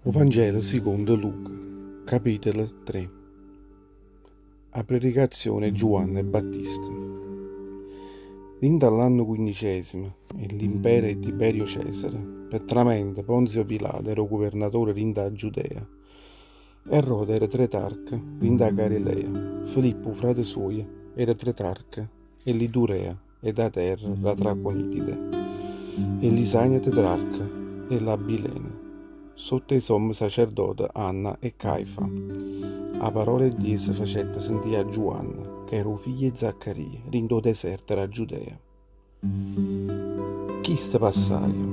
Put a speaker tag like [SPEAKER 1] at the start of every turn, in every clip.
[SPEAKER 1] O Vangelo secondo Luca, capitolo 3. A predicazione Giovanni Battista. In dall'anno 15 e l'impero è Tiberio Cesare, petramente Ponzio Pilato era governatore rinda Giudea. Erode era tretarca rinda Galilea, Filippo frate suo era tretarca, e Lidurea e da terra la Traconitide, e Lisania tetrarca e la Bilene. Sotto i sommi sacerdoti Anna e Caifa. A parole di Dio facette sentire a Giovanna, che era figlio di Zaccaria, rindo deserto era Giudea. Chi sta passaio?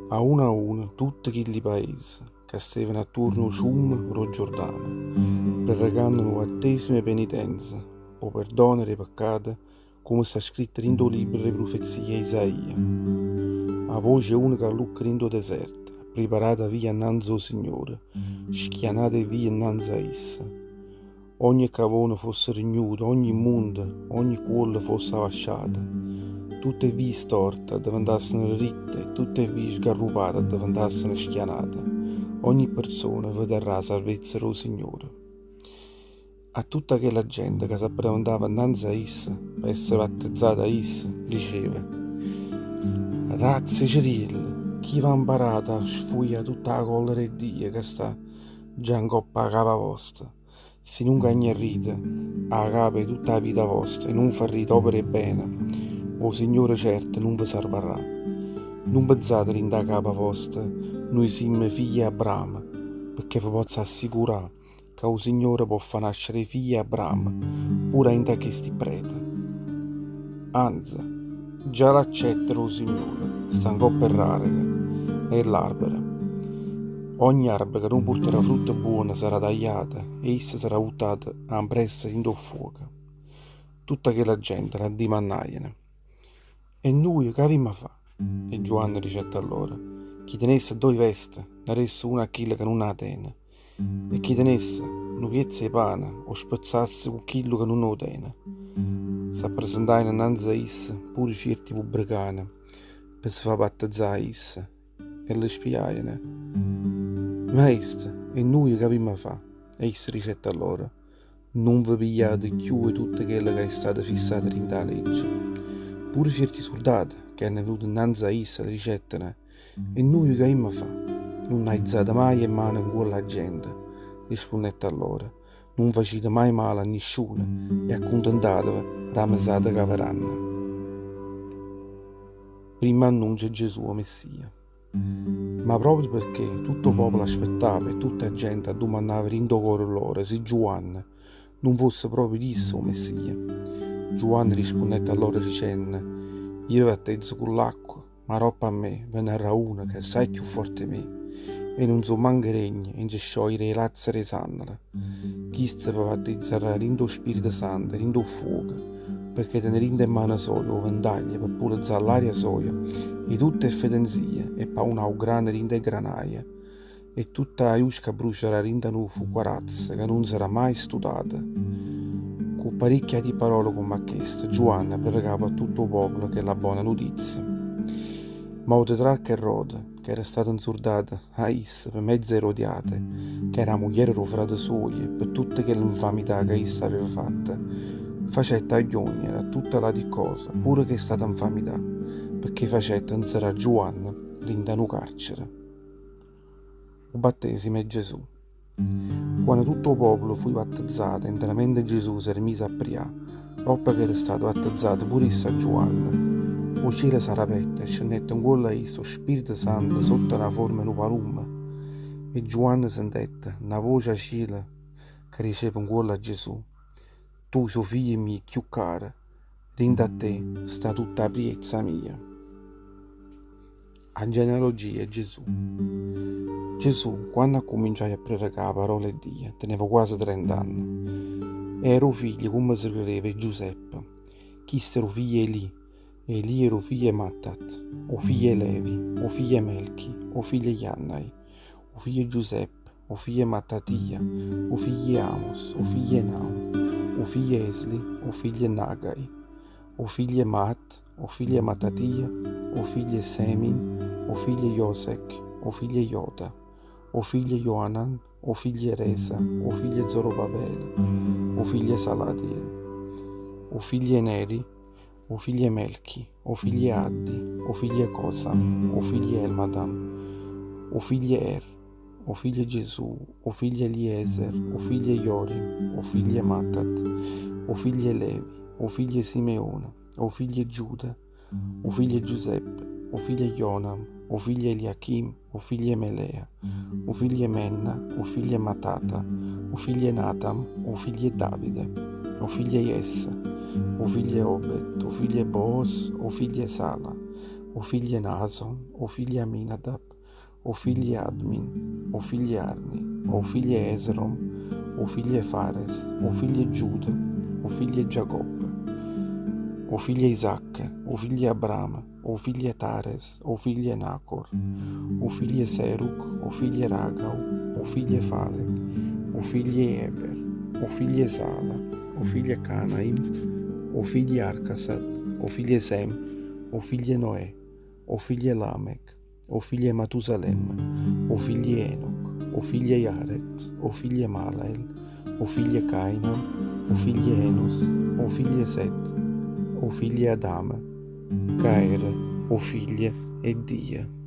[SPEAKER 1] A uno tutti quei paesi che stavano attorno al fiume o Giordano, pregando una battesima penitenza, o perdono dei peccati, come sta scritto in do libro delle profezie Isaia. A voce unica lucca in do deserto, preparata via innanzi al Signore, schianate via innanzi a essa. Ogni cavone fosse regnuto, ogni mondo, ogni cuore fosse lasciata, tutte vie storte diventassero ritte, tutte vie sgarrupate diventassero schianate. Ogni persona vedrà la salvezza del Signore. A tutta quella gente che si presentava innanzi a essa, per essere battezzata a essa, diceva: razze cirilli, chi va imparato a sfuglia tutta la collera di Dio che sta già in coppa a capa vostra, se non cagnarrite a capa di tutta la vita vostra e non farrite opere bene, o Signore certo non vi salverà. Non pensate in da capa vostra, noi siamo figli di Abramo, perché vi posso assicurare che il Signore può far nascere figli di Abramo pure in da questi preti. Anzi, già l'accettano il Signore, stanco per rare, è l'albero. Ogni albero che non porterà frutta buona sarà tagliata e essa sarà buttata a pressa in do fuoco. Tutta quella gente la dimannaiano. E noi che avevamo a fare? E Giovanni dicette allora: chi tenesse due vesti, daresse una a quello che non ha tene, e chi tenesse un piezzo di pane o spezzasse con quello che non lo tene. S'appresentarono innanzi a essa pure certi pubblicani per si far battezzare essa e le spiaiano: Maestro, e noi che abbiamo a fare? E essa dicette allora: non vi pigliate più di tutto quello che è stato fissato in la legge. Pure certi soldati che hanno venuto innanzi a essa le dicettero: e noi che abbiamo a fare? Non aizzate mai in mano in quella gente. Rispondette allora: non facete mai male a nessuno e accontentatevi ramesate che verranno. Prima annuncia Gesù Messia. Ma proprio perché tutto il popolo aspettava e tutta la gente domandava in cuore loro se Giovanni non fosse proprio disso o Messia. Giovanni rispondette a loro dicendo: io battezzo con l'acqua, ma dopo a me verrà uno che è assai più forte di me, e non so manco regno in sciogliere le lazze e sandali. Chi va battezzerà in do Spirito Santo, in do fuoco, perché tenerinde in mano soia o ventaglia per pulizzare l'aria soia, e tutte fedenzie, e pa una grande rinde granaia, e tutta la iusca brucerà rinde un fuocorazza che non sarà mai studata. Con parecchia di parole come queste, Giovanni predicava a tutto il popolo che è la buona notizia. Ma o tetrarca Erode, che era stata insurdata a essa per mezze erodiate, che era moglie del frate suo, e per tutte quelle infamità che essa aveva fatta, facette aggiognere a tutta la di cosa, pure che è stata infamità, perché facette inserire Giovanni rindano carcere. Il battesimo è Gesù. Quando tutto il popolo fu battezzato, interamente Gesù si rimise a priare, dopo che era stato battezzato pure a Giovanni. O cielo sarà aperto e scendette in quello lo Spirito Santo sotto la forma di un palume. E Giovanni sentette una voce a cielo che diceva in quello a Gesù: tu suo figlio mio più caro, rinda a te sta tutta la priezza mia. A genealogia Gesù. Gesù, quando ha cominciato a predicare la parola di Dio, teneva quasi 30 anni. Era figlio, come si credeva, Giuseppe. Chi era figlio Eli era figlio di Mattat, o figlio di Levi, o figlio di Melchi, o figlio di Iannai, o figlio di Giuseppe, o figlio di Mattatia, o figlio di Amos, o figlio di Naum, o figlio di Esli, o figlio di Nagai, o figlio di Mat, o figlio di Mattatia, o figlio di Semin, o figlio di Josec, o figlie Iota, o figlie Ioanan, o figlie Resa, o figlie Zorobabele, o figlie Salatiel, o figlie Neri, o figlie Melchi, o figlie Addi, o figlie Cosam, o figlie Elmadam, o figlie Er, o figlie Gesù, o figlie Eliezer, o figlie Jorim, o figlie Matat, o figlie Levi, o figlie Simeone, o figlie Giuda, o figlie Giuseppe, o figlie Jonam, o figlie Eliachim, o figlie Melea, o figlie Menna, o figlie Matata, o figlie Natam, o figlie Davide, o figlie Jesse, o figlie Obed, o figlie Boaz, o figlie Sala, o figlie Nason, o figlie Aminadab, o figlie Admin, o figlie Arni, o figlie Esrom, o figlie Fares, o figlie Giuda, o figlie Giacobbe, o figlie Isacche, o figlie Abrama, o figlie Tares, o figlie Nacor, o figlie Seruc, o figlie Ragau, o figlie Falec, o figlie Eber, o figlie Sala, o figlie Canaim, o figlie Arcasad, o figlie Sem, o figlie Noè, o figlie Lamech, o figlie Matusalem, o figlie Enoch, o figlie Jaret, o figlie Malael, o figlie Cainam, o figlie Enos, o figlie Set, o figlie Adama, Caere, o figlie e Die.